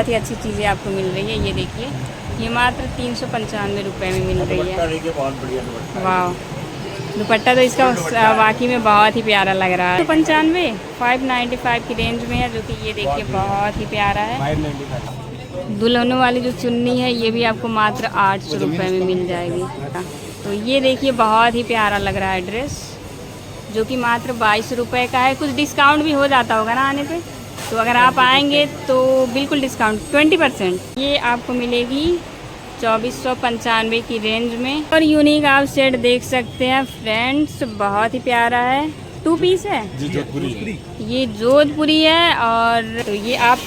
बहुत ही अच्छी चीज़ें आपको मिल रही है। ये देखिए, ये मात्र 395 रुपये में मिल रही है। वाह, दुपट्टा तो इसका वाकई में बहुत ही प्यारा लग रहा है। 295 595 की रेंज में है, जो कि ये देखिए बहुत ही प्यारा है। दुल्हनों वाली जो चुन्नी है ये भी आपको मात्र 800 रुपये में मिल जाएगी। तो ये देखिए बहुत ही प्यारा लग रहा है ड्रेस, जो कि मात्र 22 रुपये का है। कुछ डिस्काउंट भी हो जाता होगा ना आने पे, तो अगर आप आएंगे तो बिल्कुल डिस्काउंट 20%। ये आपको मिलेगी 2495 की रेंज में। और यूनिक आप सेट देख सकते हैं फ्रेंड्स, बहुत ही प्यारा है। 2 पीस है जी, जोधपुरी। ये जोधपुरी है। और तो ये आप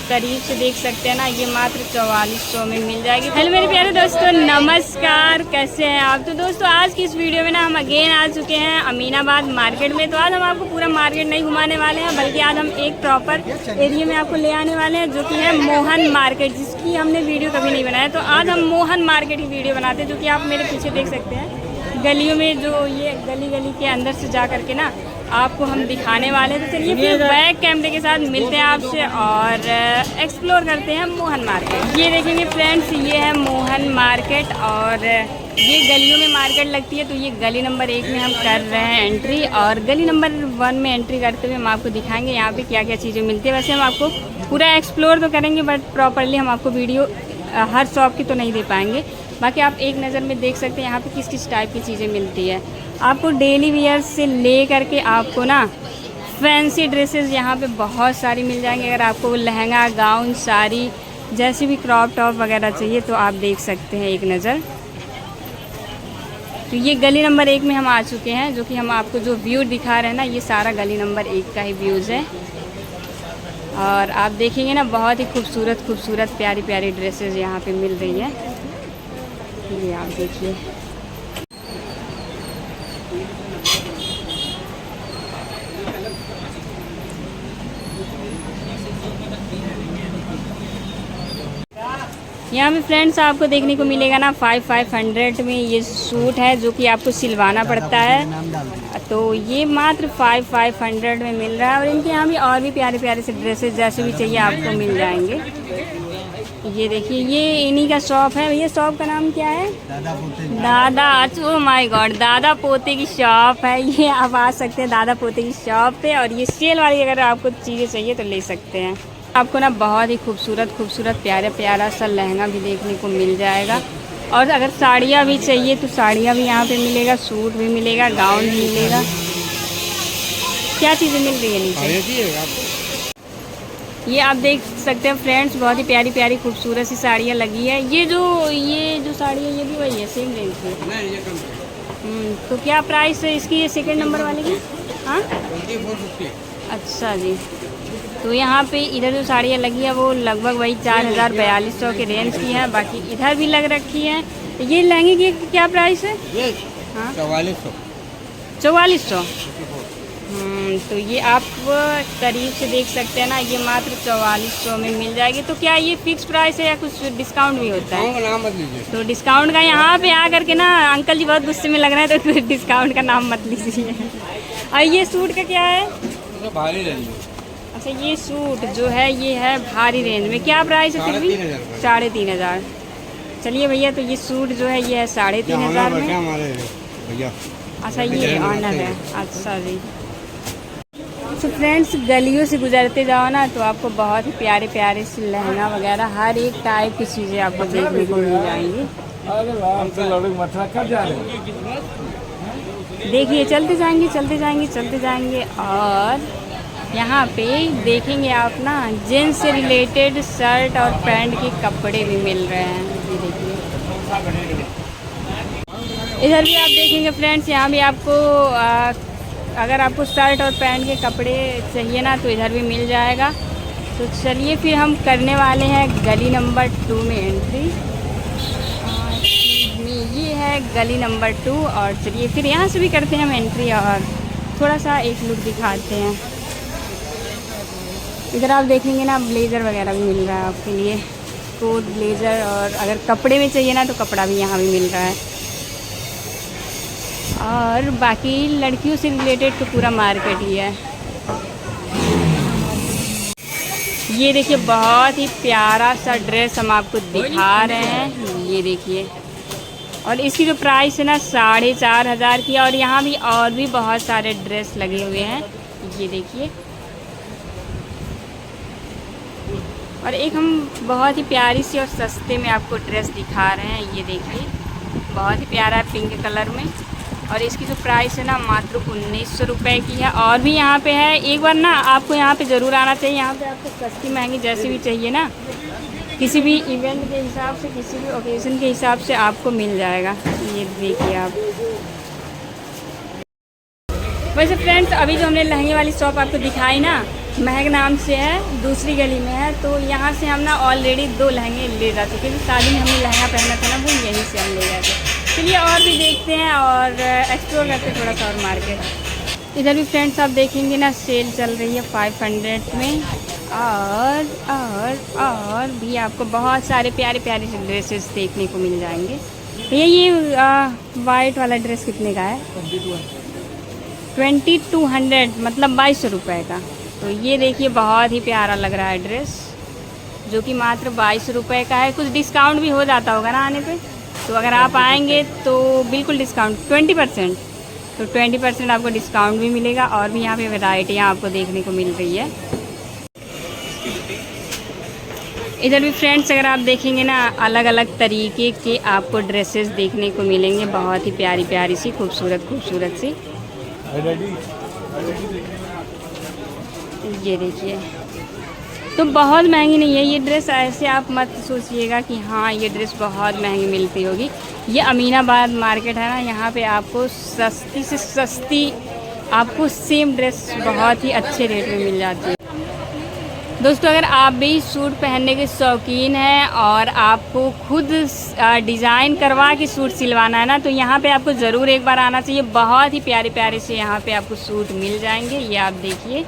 करीब से देख सकते हैं ना, ये मात्र 4400 में मिल जाएगी। हेलो मेरे प्यारे दोस्तों, नमस्कार, कैसे हैं आप। तो दोस्तों आज की इस वीडियो में ना हम अगेन आ चुके हैं अमीनाबाद मार्केट में। तो आज हम आपको पूरा मार्केट नहीं घुमाने वाले हैं, बल्कि आज हम एक प्रॉपर एरिया में आपको ले आने वाले हैं, जो कि है मोहन मार्केट, जिसकी हमने वीडियो कभी नहीं बनाया। तो आज हम मोहन मार्केट की वीडियो बनाते हैं, जो कि आप मेरे पीछे देख सकते हैं। गलियों में जो ये गली के अंदर से जा करके ना आपको हम दिखाने वाले हैं। तो चलिए फिर बैक कैमरे के साथ मिलते हैं आपसे और एक्सप्लोर करते हैं मोहन मार्केट। ये देखेंगे फ्रेंड्स, ये है मोहन मार्केट और ये गलियों में मार्केट लगती है। तो ये गली नंबर 1 में हम कर रहे हैं एंट्री, और गली नंबर 1 में एंट्री करते हुए हम आपको दिखाएंगे यहाँ पे क्या क्या चीज़ें मिलती है। वैसे हम आपको पूरा एक्सप्लोर तो करेंगे, बट प्रॉपरली हम आपको वीडियो हर शॉप की तो नहीं दे पाएंगे। बाकी आप एक नज़र में देख सकते हैं यहाँ पे किस किस टाइप की चीज़ें मिलती है। आपको डेली वियर से ले करके आपको ना फैंसी ड्रेसेस यहाँ पे बहुत सारी मिल जाएंगी। अगर आपको लहंगा, गाउन, साड़ी, जैसी भी क्रॉप टॉप वगैरह चाहिए तो आप देख सकते हैं एक नज़र। तो ये गली नंबर 1 में हम आ चुके हैं, जो कि हम आपको जो व्यू दिखा रहे हैं ना, ये सारा गली नंबर 1 का ही व्यूज़ है। और आप देखेंगे ना, बहुत ही खूबसूरत प्यारी प्यारी ड्रेसेस यहाँ पे मिल रही है। ये आप देखिए, यहाँ पे फ्रेंड्स आपको देखने को मिलेगा ना 500 में ये सूट है, जो कि आपको सिलवाना पड़ता है। तो ये मात्र 500 में मिल रहा है। और इनके यहाँ भी और भी प्यारे प्यारे से ड्रेसेस जैसे भी चाहिए आपको मिल जाएंगे। ये देखिए, ये इन्हीं का शॉप है। ये शॉप का नाम क्या है? दादा, ओह माय गॉड, दादा पोते की शॉप है। ये आप आ सकते हैं दादा पोते की शॉप पे। और ये सेल वाली अगर आपको चीज़ें चाहिए तो ले सकते हैं। आपको ना बहुत ही खूबसूरत प्यारा सा लहंगा भी देखने को मिल जाएगा। और अगर साड़ियाँ भी चाहिए तो साड़ियाँ भी यहाँ पे मिलेगा, सूट भी मिलेगा, गाउन भी मिलेगा। क्या चीज़ें मिल रही है नीचे, ये आप देख सकते हैं फ्रेंड्स, बहुत ही प्यारी प्यारी खूबसूरत सी साड़ियाँ लगी है। ये जो साड़ी है ये भी वही है, सेम रेंज की? नहीं, ये कम। तो क्या प्राइस है इसकी, ये सेकंड नंबर वाले की? हाँ, 2450। अच्छा जी। तो यहाँ पे इधर जो साड़ियाँ लगी है वो लगभग वही 4000-4200 के रेंज की है। बाकी इधर भी लग रखी है। ये लहंगे की क्या प्राइस है? हाँ, 4400। तो ये आप करीब से देख सकते हैं ना, ये मात्र 4400 में मिल जाएगी। तो क्या ये फिक्स प्राइस है या कुछ डिस्काउंट भी होता है? नाम मत लीजिए। तो डिस्काउंट का यहाँ पे आ करके ना अंकल जी बहुत गुस्से में लग रहे हैं, तो डिस्काउंट का नाम मत लीजिए। और ये सूट का क्या है? भारी रेंज में। अच्छा, ये सूट जो है ये है भारी रेंज में। क्या प्राइस है फिर भी? 3500। चलिए भैया, तो ये सूट जो है ये है 3500 में। अच्छा, ये ऑनर है। अच्छा जी। तो फ्रेंड्स, गलियों से गुजरते जाओ ना तो आपको बहुत ही प्यारे प्यारे से लहंगा वगैरह हर एक टाइप की चीज़ें आपको देखने को मिल जाएंगी। देखिए, चलते जाएंगे। और यहाँ पे देखेंगे आप ना जेंट्स से रिलेटेड शर्ट और पैंट के कपड़े भी मिल रहे हैं। ये देखिए, इधर भी आप देखेंगे फ्रेंड्स, यहाँ भी आपको अगर आपको शर्ट और पैंट के कपड़े चाहिए ना तो इधर भी मिल जाएगा। तो चलिए फिर हम करने वाले हैं गली नंबर 2 में एंट्री। ये है गली नंबर 2 और चलिए फिर यहाँ से भी करते हैं हम एंट्री और थोड़ा सा एक लुक दिखाते हैं। इधर आप देखेंगे ना ब्लेज़र वगैरह भी मिल रहा है आपके लिए, कोट ब्लेज़र। और अगर कपड़े में चाहिए ना तो कपड़ा भी यहाँ भी मिल रहा है। और बाकी लड़कियों से रिलेटेड तो पूरा मार्केट ही है। ये देखिए बहुत ही प्यारा सा ड्रेस हम आपको दिखा रहे हैं, ये देखिए। और इसकी जो प्राइस है ना 4,500 की। और यहाँ भी और भी बहुत सारे ड्रेस लगे हुए हैं, ये देखिए। और एक हम बहुत ही प्यारी सी और सस्ते में आपको ड्रेस दिखा रहे हैं, ये देखिए बहुत ही प्यारा है पिंक कलर में। और इसकी जो प्राइस है ना मात्र 1900 रुपये की है। और भी यहाँ पे है, एक बार ना आपको यहाँ पे ज़रूर आना चाहिए। यहाँ पे आपको सस्ती महंगी जैसी भी चाहिए ना, किसी भी इवेंट के हिसाब से, किसी भी ओकेज़न के हिसाब से आपको मिल जाएगा, ये देखिए आप। वैसे फ्रेंड्स अभी जो हमने लहंगे वाली शॉप आपको दिखाई ना, महक नाम से है, दूसरी गली में है। तो यहाँ से हम ना ऑलरेडी 2 लहंगे ले जा चुके थे। शादी में हमने लहंगा पहना था ना, वो यहीं से हम ले गए थे। चलिए और भी देखते हैं और एक्सप्लोर करते हैं थोड़ा सा और मार्केट। इधर भी फ्रेंड्स आप देखेंगे ना सेल चल रही है 500 में। और भी आपको बहुत सारे प्यारे प्यारे से ड्रेसेस देखने को मिल जाएंगे। भैया ये वाइट वाला ड्रेस कितने का है? 2200 मतलब 2200 रुपये का। तो ये देखिए बहुत ही प्यारा लग रहा है ड्रेस, जो कि मात्र 2200 रुपये का है। कुछ डिस्काउंट भी हो जाता होगा ना आने पे, तो अगर आप आएंगे तो बिल्कुल डिस्काउंट 20%, तो 20% आपको डिस्काउंट भी मिलेगा। और भी यहाँ पे वैरायटियाँ आपको देखने को मिल रही है। इधर भी फ्रेंड्स अगर आप देखेंगे ना अलग अलग तरीके के आपको ड्रेसेस देखने को मिलेंगे, बहुत ही प्यारी प्यारी सी खूबसूरत सी। ये देखिए, तो बहुत महंगी नहीं है ये ड्रेस, ऐसे आप मत सोचिएगा कि हाँ ये ड्रेस बहुत महंगी मिलती होगी। ये अमीनाबाद मार्केट है ना, यहाँ पे आपको सस्ती से सस्ती आपको सेम ड्रेस बहुत ही अच्छे रेट में मिल जाती है। दोस्तों अगर आप भी सूट पहनने के शौकीन हैं और आपको खुद डिज़ाइन करवा के सूट सिलवाना है ना, तो यहाँ पे आपको ज़रूर एक बार आना चाहिए। बहुत ही प्यारे प्यारे से यहाँ पे आपको सूट मिल जाएंगे, ये आप देखिए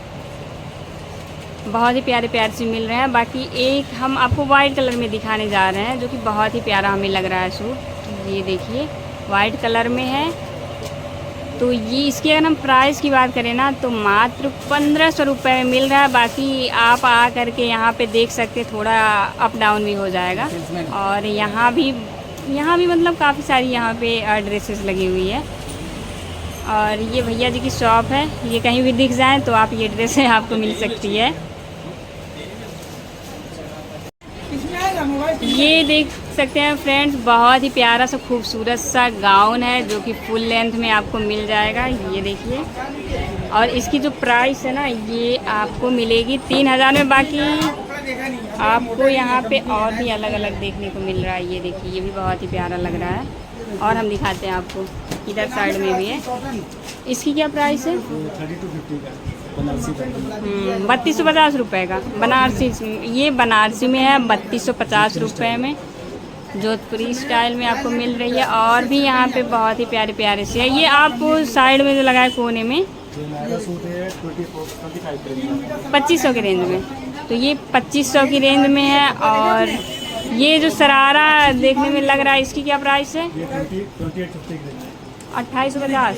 बहुत ही प्यारे प्यारे से मिल रहे हैं। बाकी एक हम आपको वाइट कलर में दिखाने जा रहे हैं, जो कि बहुत ही प्यारा हमें लग रहा है सूट, ये देखिए वाइट कलर में है। तो ये इसकी अगर हम प्राइस की बात करें ना, तो मात्र 1500 रुपये में मिल रहा है। बाकी आप आ करके यहाँ पे देख सकते, थोड़ा अप डाउन भी हो जाएगा। और यहाँ भी मतलब काफ़ी सारी यहाँ पे ड्रेसेस लगी हुई है। और ये भैया जी की शॉप है, ये कहीं भी दिख जाए तो आप ये ड्रेसें आपको मिल सकती है। ये देख सकते हैं फ्रेंड्स बहुत ही प्यारा सा खूबसूरत सा गाउन है, जो कि फुल लेंथ में आपको मिल जाएगा, ये देखिए। और इसकी जो प्राइस है ना ये आपको मिलेगी 3000 में। बाकी आपको यहाँ पे और भी अलग अलग देखने को मिल रहा है, ये देखिए ये भी बहुत ही प्यारा लग रहा है। और हम दिखाते हैं आपको, इधर साइड में भी है। इसकी क्या प्राइस है? 3250 रुपये का बनारसी। ये बनारसी में है 3250 रुपये में, जोधपुरी स्टाइल में आपको मिल रही है। और भी यहाँ पे बहुत ही प्यारे प्यारे से है। ये आपको साइड में जो लगा है कोने में 2500 की रेंज में, तो ये 2500 की रेंज में है। और ये जो शरारा देखने में लग रहा है, इसकी क्या प्राइस है? 2850।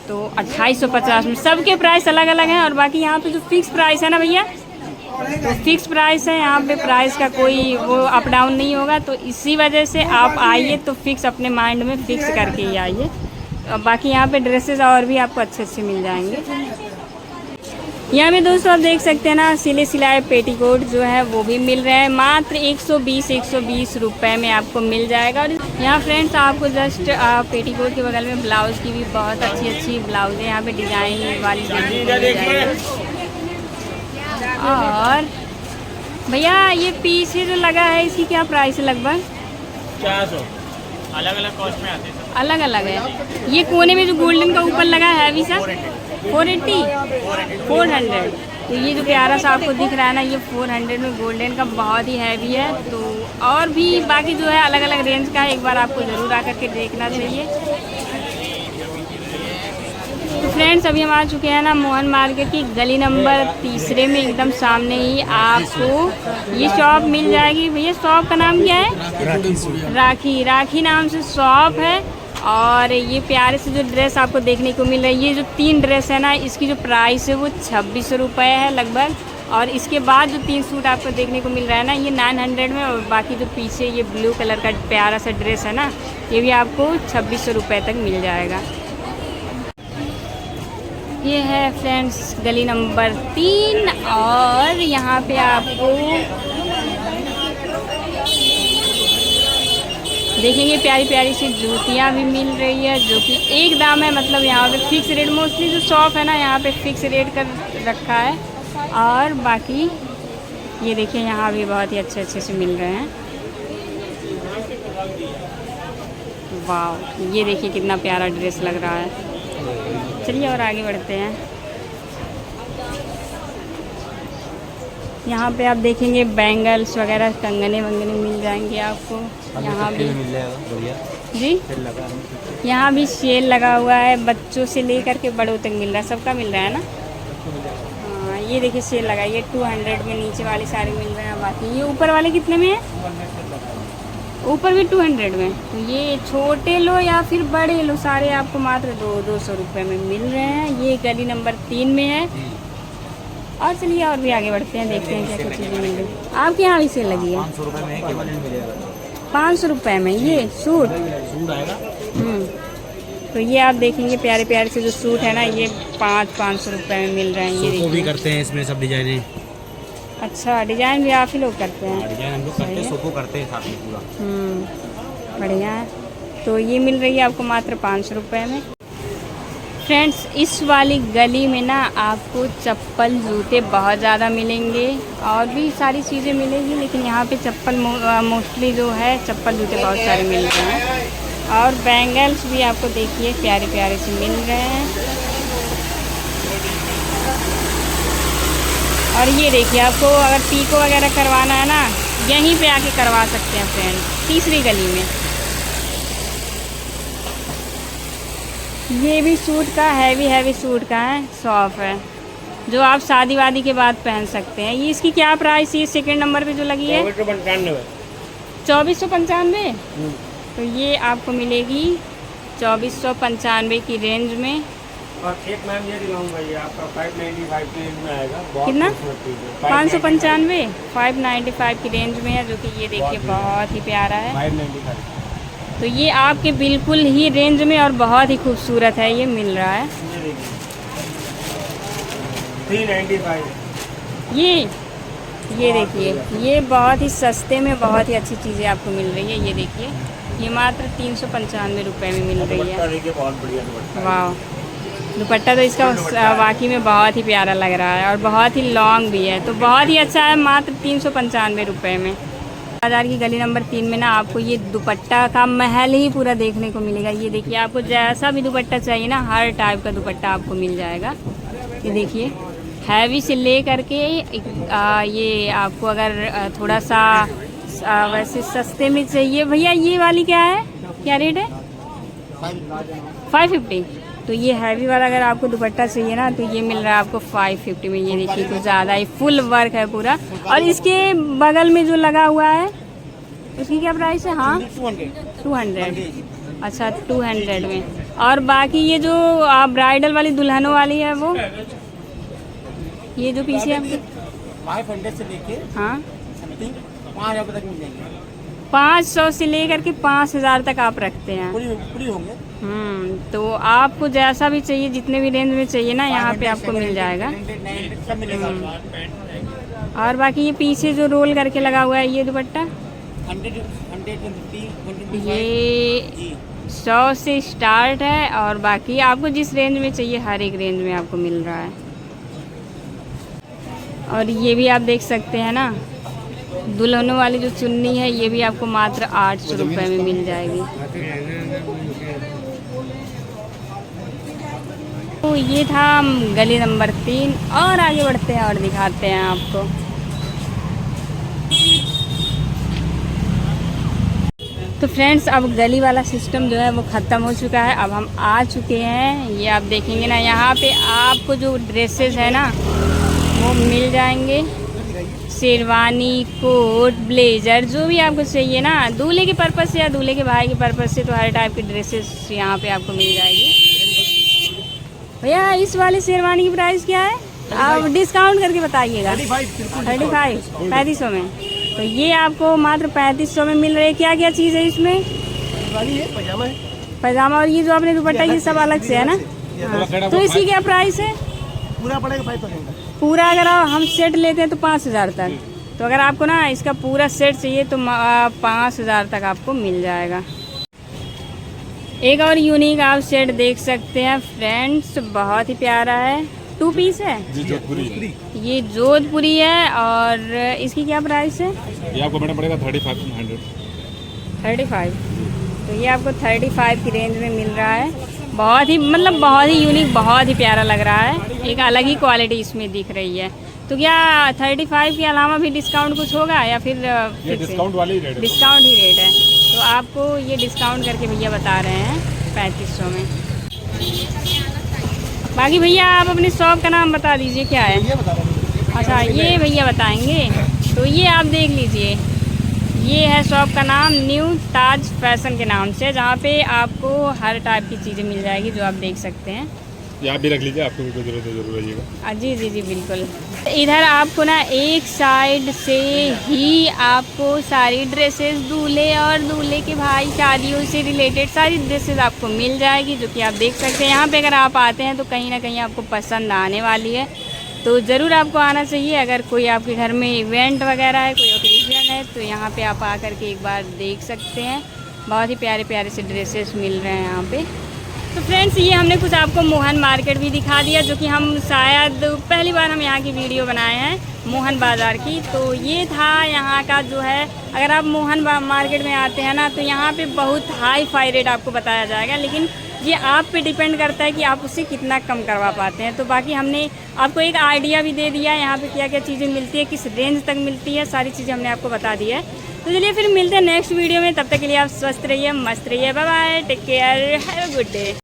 तो 2850 में सबके प्राइस अलग अलग हैं। और बाकी यहाँ पे जो फिक्स प्राइस है ना भैया, तो फिक्स प्राइस है, यहाँ पे प्राइस का कोई वो अप डाउन नहीं होगा। तो इसी वजह से आप आइए तो फिक्स अपने माइंड में फिक्स करके ही आइए। बाकी यहाँ पे ड्रेसेस और भी आपको अच्छे अच्छे मिल जाएंगे। यहाँ पे दोस्तों आप देख सकते हैं ना सिले सिलाए पेटीकोट जो है वो भी मिल रहे हैं, मात्र 120 रुपए में आपको मिल जाएगा। और यहाँ फ्रेंड्स आपको जस्ट पेटीकोट के बगल में ब्लाउज़ की भी बहुत अच्छी अच्छी ब्लाउज़ें यहाँ पे डिज़ाइन वाली और भैया ये पीछे जो लगा है इसकी क्या प्राइस है? लगभग 400 अलग अलग कॉस्ट में आते हैं, अलग अलग है। ये कोने में जो गोल्डन का ऊपर लगा है अभी सर 400। तो ये जो प्यारा सा आपको दिख रहा है ना ये 400 में गोल्डन का बहुत ही हैवी है। तो और भी बाकी जो है अलग अलग रेंज का है, एक बार आपको ज़रूर आकर के देखना चाहिए। तो फ्रेंड्स अभी हम आ चुके हैं ना मोहन मार्केट की गली नंबर 3 में, एकदम सामने ही आपको ये शॉप मिल जाएगी। भैया शॉप का नाम क्या है? राखी नाम से शॉप है। और ये प्यारे से जो ड्रेस आपको देखने को मिल रही है, ये जो 3 ड्रेस है ना इसकी जो प्राइस है वो 2600 रुपये है लगभग। और इसके बाद जो 3 सूट आपको देखने को मिल रहा है ना, ये 900 में, और बाकी जो पीछे ये ब्लू कलर का प्यारा सा ड्रेस है ना, ये भी आपको 2600 रुपये तक मिल जाएगा। ये है फ्रेंड्स गली नंबर 3, और यहाँ पे आपको देखेंगे प्यारी प्यारी सी जूतियाँ भी मिल रही है, जो कि एक दाम है, मतलब यहाँ पे फिक्स रेट, मोस्टली जो शॉप है ना यहाँ पे फिक्स रेट कर रखा है। और बाकी ये देखिए यहाँ भी बहुत ही अच्छे अच्छे से मिल रहे हैं। वाह, ये देखिए कितना प्यारा ड्रेस लग रहा है। चलिए और आगे बढ़ते हैं। यहाँ पे आप देखेंगे बैंगल्स वगैरह, कंगने वंगने मिल जाएंगे आपको यहाँ भी। मिल जाएगा बढ़िया जी, यहाँ भी सेल लगा हुआ है, बच्चों से लेकर के बड़ों तक मिल रहा है, सबका मिल रहा है ना। हाँ, ये देखिए सेल लगा, ये 200 में नीचे वाले सारे मिल रहे हैं। बाकी ये ऊपर वाले कितने में है? ऊपर भी 200 में। तो ये छोटे लो या फिर बड़े लो, सारे आपको मात्र 200 रुपये में मिल रहे हैं। ये गली नंबर 3 में है। और चलिए और भी आगे बढ़ते हैं, देखते हैं क्या क्या चीज़ें मिल रही है। आपके यहाँ भी सेल लगी है? 500 रुपये में केवल मिलेगा। 500 रुपये में ये सूट आएगा। तो ये आप देखेंगे प्यारे प्यारे से जो सूट है ना, ये 500 रुपये में मिल रहे हैं। ये सोफो भी करते हैं इसमें, सब डिजाइने। अच्छा, डिजाइन भी आप ही लोग करते हैं? डिजाइन हम लोग करते हैं, सोफो करते हैं साथ में पूरा। बढ़िया है। तो ये मिल रही है आपको मात्र 500 रुपये में। फ्रेंड्स, इस वाली गली में ना आपको चप्पल जूते बहुत ज़्यादा मिलेंगे, और भी सारी चीज़ें मिलेगी, लेकिन यहाँ पे चप्पल मोस्टली जो है चप्पल जूते बहुत सारे मिल रहे हैं। और बैंगल्स भी आपको देखिए प्यारे प्यारे से मिल रहे हैं। और ये देखिए, आपको अगर पीको वगैरह करवाना है ना, यहीं पे आके करवा सकते हैं फ्रेंड्स, तीसरी गली में। ये भी सूट का हैवी सूट का है, शॉप है, जो आप शादी वादी के बाद पहन सकते हैं। ये इसकी क्या प्राइस है? सेकंड नंबर पे जो लगी है 2495। तो ये आपको मिलेगी 2495 की रेंज में। और एक मैम ये दिलाऊंगा, ये आपका 595 की रेंज में आएगा। कितना? 595 595 की रेंज में है, जो कि ये देखिए बहुत ही प्यारा है। 595। तो ये आपके बिल्कुल ही रेंज में और बहुत ही खूबसूरत है, ये मिल रहा है। 395। ये देखिए, ये बहुत ही सस्ते में बहुत ही अच्छी चीज़ें आपको मिल रही है। ये देखिए, ये मात्र 395 रुपये में मिल रही है। वाह, दुपट्टा तो इसका वाकई में बहुत ही प्यारा लग रहा है, और बहुत ही लॉन्ग भी है, तो बहुत ही अच्छा है, मात्र 395 रुपये में। बाजार की गली नंबर 3 में ना आपको ये दुपट्टा का महल ही पूरा देखने को मिलेगा। ये देखिए, आपको जैसा भी दुपट्टा चाहिए ना, हर टाइप का दुपट्टा आपको मिल जाएगा। ये देखिए, हैवी से ले करके ये आपको अगर थोड़ा सा वैसे सस्ते में चाहिए। भैया ये वाली क्या है, क्या रेट है? 550। तो ये हैवी वाला अगर आपको दुपट्टा चाहिए ना, तो ये मिल रहा है आपको 550 में। ये देखिए, कुछ ज़्यादा ही फुल वर्क है पूरा। और इसके बगल में जो लगा हुआ है, उसकी क्या प्राइस है? हाँ, 200। अच्छा, 200 में। और बाकी ये जो ब्राइडल वाली दुल्हनों वाली है, वो ये जो पीछे आपके 500 से लेके हाँ 5,000 तक मिल जाएंगे। 500 से लेकर के 5000 तक आप रखते हैं। पूरी होंगे। तो आपको जैसा भी चाहिए, जितने भी रेंज में चाहिए ना, यहाँ पे आपको मिल जाएगा। और बाकी ये पीछे जो रोल करके लगा हुआ है, ये दुपट्टा 100, ये 100 से स्टार्ट है, और बाकी आपको जिस रेंज में चाहिए हर एक रेंज में आपको मिल रहा है। और ये भी आप देख सकते हैं ना, दुल्हनों वाली जो चुन्नी है, ये भी आपको मात्र 800 रुपये में मिल जाएगी। तो ये था गली नंबर 3, और आगे बढ़ते हैं और दिखाते हैं आपको। तो फ्रेंड्स, अब गली वाला सिस्टम जो है वो ख़त्म हो चुका है। अब हम आ चुके हैं, ये आप देखेंगे ना, यहाँ पे आपको जो ड्रेसेस है ना वो मिल जाएंगे। शेरवानी, कोट, ब्लेज़र, जो भी आपको चाहिए ना, दूल्हे के पर्पज़ से या दूल्हे के भाई के पर्पज़ से, तो हर टाइप की ड्रेसेस यहाँ पे आपको मिल जाएगी। भैया इस वाली शेरवानी की प्राइस क्या है? आप डिस्काउंट करके बताइएगा। 35 3500 में। तो ये आपको मात्र 3500 में मिल रही है। क्या क्या चीज़ है इसमें? पैजामा और ये जो आपने दुपट्टा ये सब अलग से है ना। हाँ। तो इसकी क्या प्राइस है? पूरा पड़ेगा 5000 का। पूरा अगर हम सेट लेते हैं तो 5000 तक। तो अगर आपको ना इसका पूरा सेट चाहिए तो 5000 तक आपको मिल जाएगा। एक और यूनिक आप सेट देख सकते हैं फ्रेंड्स, बहुत ही प्यारा है। 2 पीस है, ये जोधपुरी है। और इसकी क्या प्राइस है? ये आपको मैडम पड़ेगा 3500। 35। तो ये आपको 35 की रेंज में मिल रहा है। बहुत ही मतलब बहुत ही यूनिक, बहुत ही प्यारा लग रहा है। एक अलग ही क्वालिटी इसमें दिख रही है। तो क्या 35 के अलावा भी डिस्काउंट कुछ होगा या फिर ये डिस्काउंट वाली रेट है? डिस्काउंट ही रेट है। तो आपको ये डिस्काउंट करके भैया बता रहे हैं 3500 में। बाकी भैया आप अपनी शॉप का नाम बता दीजिए क्या है? अच्छा ये भैया बताएंगे। तो ये आप देख लीजिए, ये है शॉप का नाम न्यू ताज फैशन के नाम से, जहाँ पे आपको हर टाइप की चीज़ें मिल जाएगी जो आप देख सकते हैं। ये आप भी रख लीजिए, आपको भी कोई जरूरत है जरूर आइएगा। जी जी जी बिल्कुल। इधर आपको ना एक साइड से ही आपको सारी ड्रेसेस दूल्हे और दूल्हे के भाई शादियों से रिलेटेड सारी ड्रेसेस आपको मिल जाएगी, जो कि आप देख सकते हैं। यहाँ पे अगर आप आते हैं तो कहीं ना कहीं आपको पसंद आने वाली है। तो ज़रूर आपको आना चाहिए। अगर कोई आपके घर में इवेंट वगैरह है, कोई ओकेजन है, तो यहाँ पे आप आकर के एक बार देख सकते हैं। बहुत ही प्यारे प्यारे से ड्रेसेस मिल रहे हैं यहाँ पे। तो फ्रेंड्स ये हमने कुछ आपको मोहन मार्केट भी दिखा दिया, जो कि हम शायद पहली बार हम यहाँ की वीडियो बनाए हैं मोहन बाज़ार की। तो ये था यहाँ का जो है, अगर आप मोहन मार्केट में आते हैं ना तो यहाँ पे बहुत हाई फाई रेट आपको बताया जाएगा, लेकिन ये आप पे डिपेंड करता है कि आप उससे कितना कम करवा पाते हैं। तो बाकी हमने आपको एक आइडिया भी दे दिया यहाँ पे क्या क्या चीज़ें मिलती है, किस रेंज तक मिलती है, सारी चीज़ें हमने आपको बता दी है। तो चलिए फिर मिलते हैं नेक्स्ट वीडियो में। तब तक के लिए आप स्वस्थ रहिए, मस्त रहिए। Bye bye, take care, have a good day.